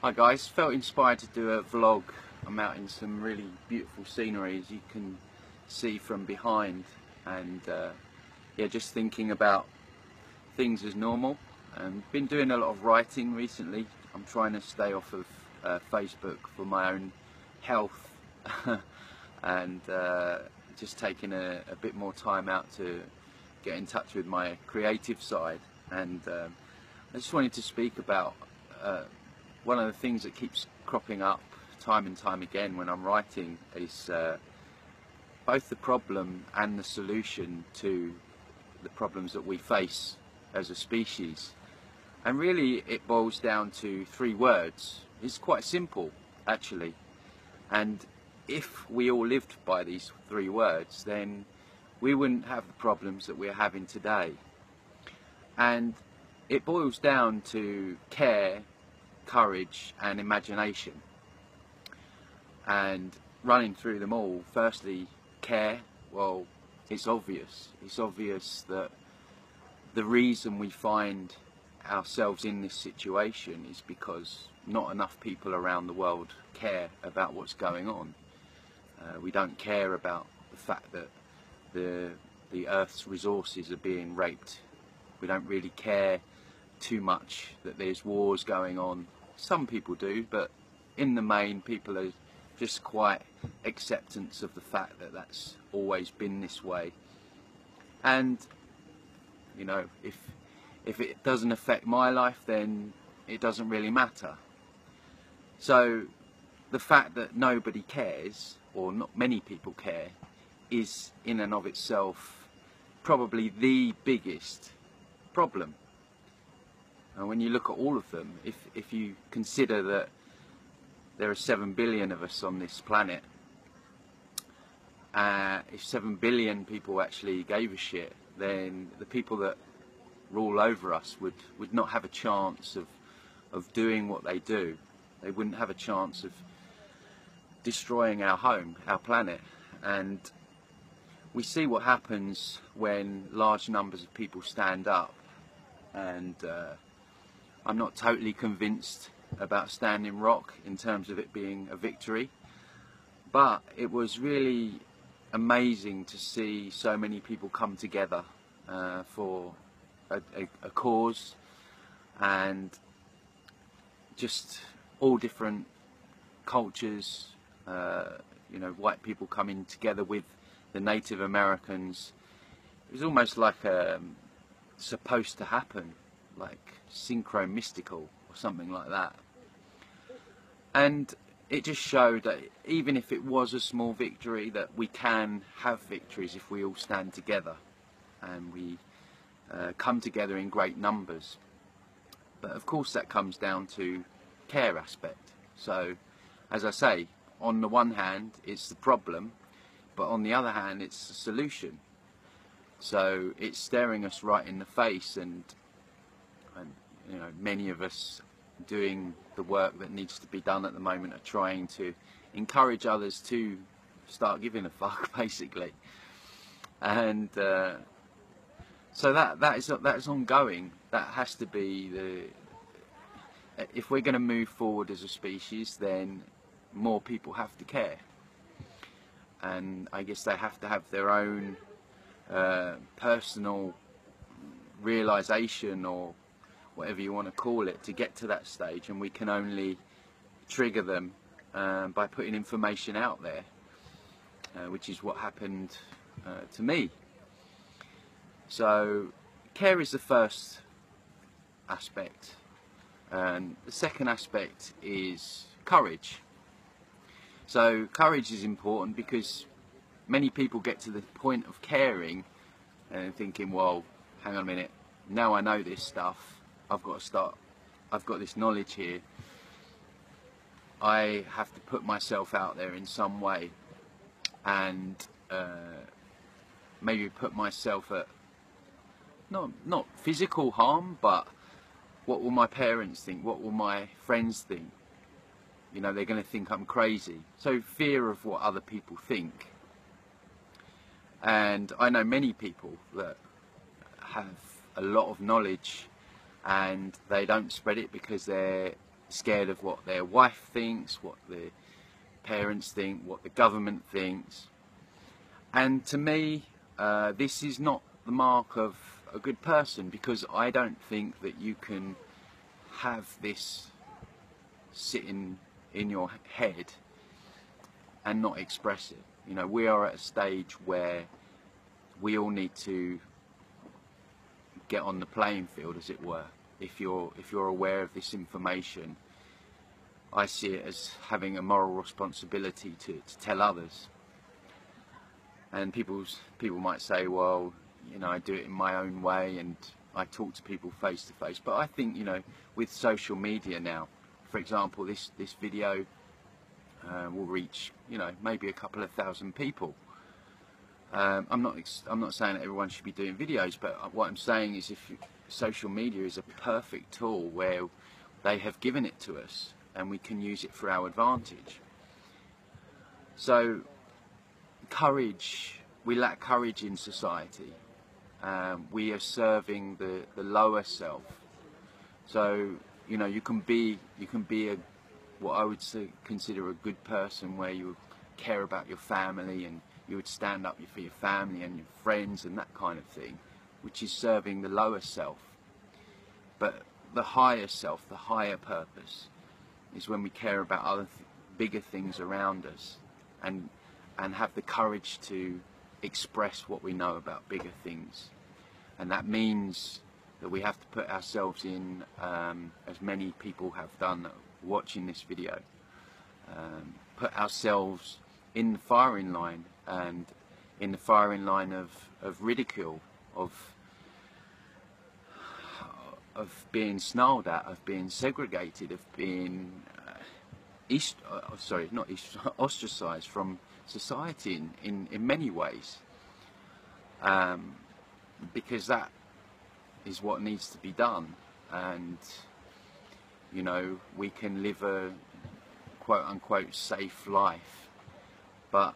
Hi guys, felt inspired to do a vlog. I'm out in some really beautiful scenery as you can see from behind, and yeah, just thinking about things as normal. Been doing a lot of writing recently. I'm trying to stay off of Facebook for my own health and just taking a bit more time out to get in touch with my creative side. And I just wanted to speak about one of the things that keeps cropping up time and time again when I'm writing is both the problem and the solution to the problems that we face as a species. And really it boils down to three words. It's quite simple actually, and if we all lived by these three words, then we wouldn't have the problems that we're having today. And it boils down to care, courage and imagination. And running through them all, firstly, care. Well, it's obvious that the reason we find ourselves in this situation is because not enough people around the world care about what's going on. We don't care about the fact that the Earth's resources are being raped. We don't really care too much that there's wars going on. Some people do, but in the main people are just quite acceptance of the fact that that's always been this way. And you know, if it doesn't affect my life, then it doesn't really matter. So the fact that nobody cares, or not many people care, is in and of itself probably the biggest problem. And when you look at all of them, if you consider that there are 7 billion of us on this planet, if 7 billion people actually gave a shit, then the people that rule over us would not have a chance of doing what they do. They wouldn't have a chance of destroying our home, our planet. And we see what happens when large numbers of people stand up. And I'm not totally convinced about Standing Rock in terms of it being a victory, but it was really amazing to see so many people come together for a cause, and just all different cultures, you know, white people coming together with the Native Americans. It was almost like supposed to happen, like synchro-mystical or something like that. And it just showed that even if it was a small victory, that we can have victories if we all stand together and we come together in great numbers. But of course that comes down to care aspect. So as I say, on the one hand it's the problem, but on the other hand it's the solution. So it's staring us right in the face, and you know, many of us doing the work that needs to be done at the moment are trying to encourage others to start giving a fuck, basically. And so that is ongoing. That has to be if we're going to move forward as a species, then more people have to care, and I guess they have to have their own personal realization, or whatever you want to call it, to get to that stage. And we can only trigger them by putting information out there, which is what happened to me. So care is the first aspect, and the second aspect is courage. So courage is important because many people get to the point of caring and thinking, well, hang on a minute, now I know this stuff, I've got to start, I've got this knowledge here, I have to put myself out there in some way, and maybe put myself at not physical harm, but what will my parents think, what will my friends think? You know, they're going to think I'm crazy. So fear of what other people think. And I know many people that have a lot of knowledge and they don't spread it because they're scared of what their wife thinks, what their parents think, what the government thinks. And to me, this is not the mark of a good person, because I don't think that you can have this sitting in your head and not express it. You know, we are at a stage where we all need to get on the playing field, as it were. If you're aware of this information, I see it as having a moral responsibility to tell others. And people might say, well, you know, I do it in my own way and I talk to people face to face. But I think, you know, with social media now, for example, this video will reach, you know, maybe a couple of thousand people. I'm not saying that everyone should be doing videos, but what I'm saying is, social media is a perfect tool where they have given it to us and we can use it for our advantage. So courage, we lack courage in society. We are serving the lower self. So, you know, you can be what I would consider a good person, where you care about your family and you would stand up for your family and your friends and that kind of thing, which is serving the lower self. But the higher self, the higher purpose, is when we care about other bigger things around us and have the courage to express what we know about bigger things. And that means that we have to put ourselves in, as many people have done watching this video, put ourselves in the firing line, and in the firing line of ridicule, of being snarled at, of being segregated, of being ostracized from society in many ways, because that is what needs to be done. And you know, we can live a quote unquote safe life, but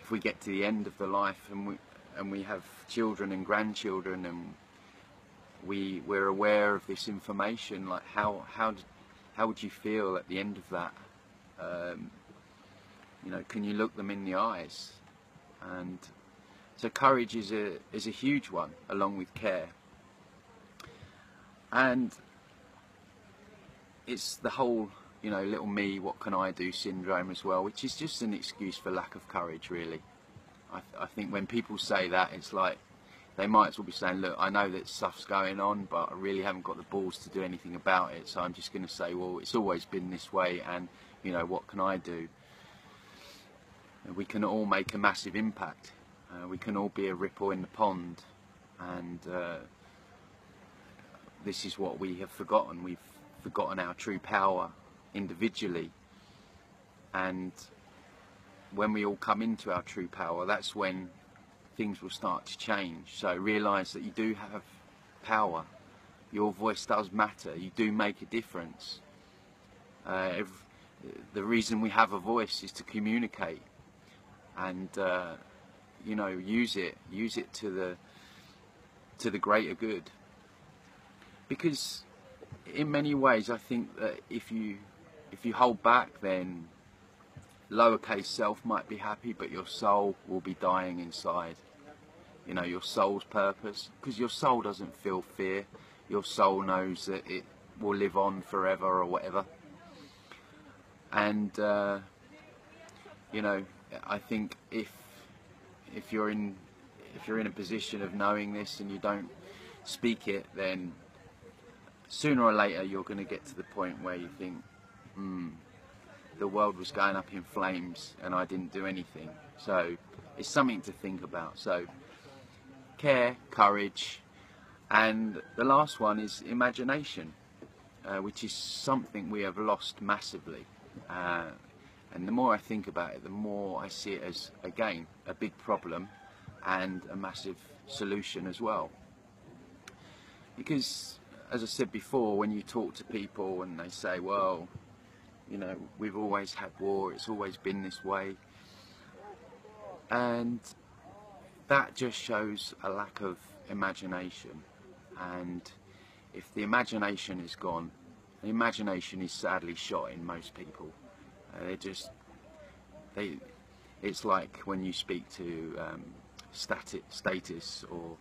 if we get to the end of the life and we have children and grandchildren, and we're aware of this information, like how would you feel at the end of that? You know, can you look them in the eyes? And so courage is a huge one, along with care. And it's the whole, you know, little me, what can I do syndrome as well, which is just an excuse for lack of courage, really. I think when people say that, it's like they might as well be saying, look, I know that stuff's going on, but I really haven't got the balls to do anything about it, so I'm just going to say, well, it's always been this way, and, you know, what can I do? And we can all make a massive impact. We can all be a ripple in the pond, and this is what we have forgotten. We've forgotten our true power individually, and when we all come into our true power, that's when things will start to change. So realise that you do have power. Your voice does matter. You do make a difference. The reason we have a voice is to communicate, and you know, use it to the greater good. Because in many ways, I think that if you hold back, then lowercase self might be happy, but your soul will be dying inside. You know, your soul's purpose, because your soul doesn't feel fear. Your soul knows that it will live on forever or whatever. And you know, I think if you're in a position of knowing this and you don't speak it, then sooner or later you're going to get to the point where you think, the world was going up in flames and I didn't do anything. So it's something to think about. So care, courage, and the last one is imagination, which is something we have lost massively. And the more I think about it, the more I see it as, again, a big problem and a massive solution as well. Because, as I said before, when you talk to people and they say, well, you know, we've always had war, it's always been this way, and that just shows a lack of imagination. And if the imagination is gone, The imagination is sadly shot in most people. It's like when you speak to statists or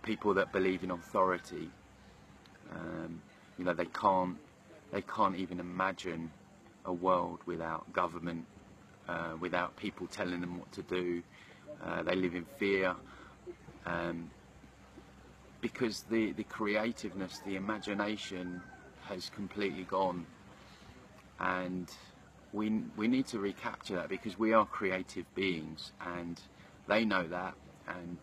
people that believe in authority. They can't even imagine a world without government, without people telling them what to do. They live in fear. Because the creativeness, the imagination has completely gone, and we need to recapture that, because we are creative beings and they know that, and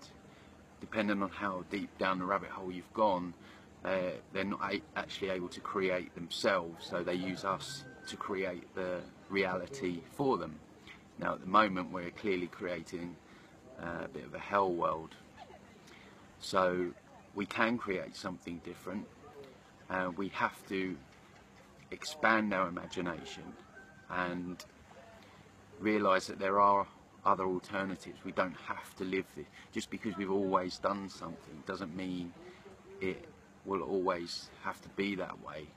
depending on how deep down the rabbit hole you've gone, they're not actually able to create themselves, so they use us to create the reality for them. Now at the moment we're clearly creating a bit of a hell world, so we can create something different. We have to expand our imagination and realise that there are other alternatives. We don't have to live this. Just because we've always done something doesn't mean it will always have to be that way.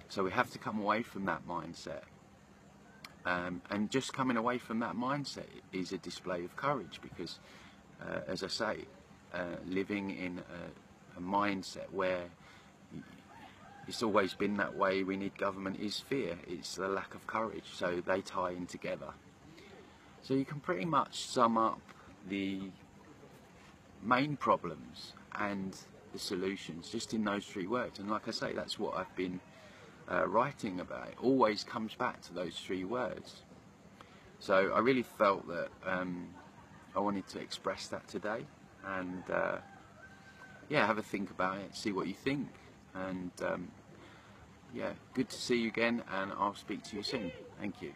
So we have to come away from that mindset. And just coming away from that mindset is a display of courage, because as I say, living in a mindset where it's always been that way, we need government, is fear. It's the lack of courage, so they tie in together. So you can pretty much sum up the main problems and the solutions just in those 3 words. And like I say, that's what I've been writing about. It always comes back to those 3 words. So I really felt that I wanted to express that today, and yeah, have a think about it, see what you think, and yeah, good to see you again, and I'll speak to you soon. Thank you.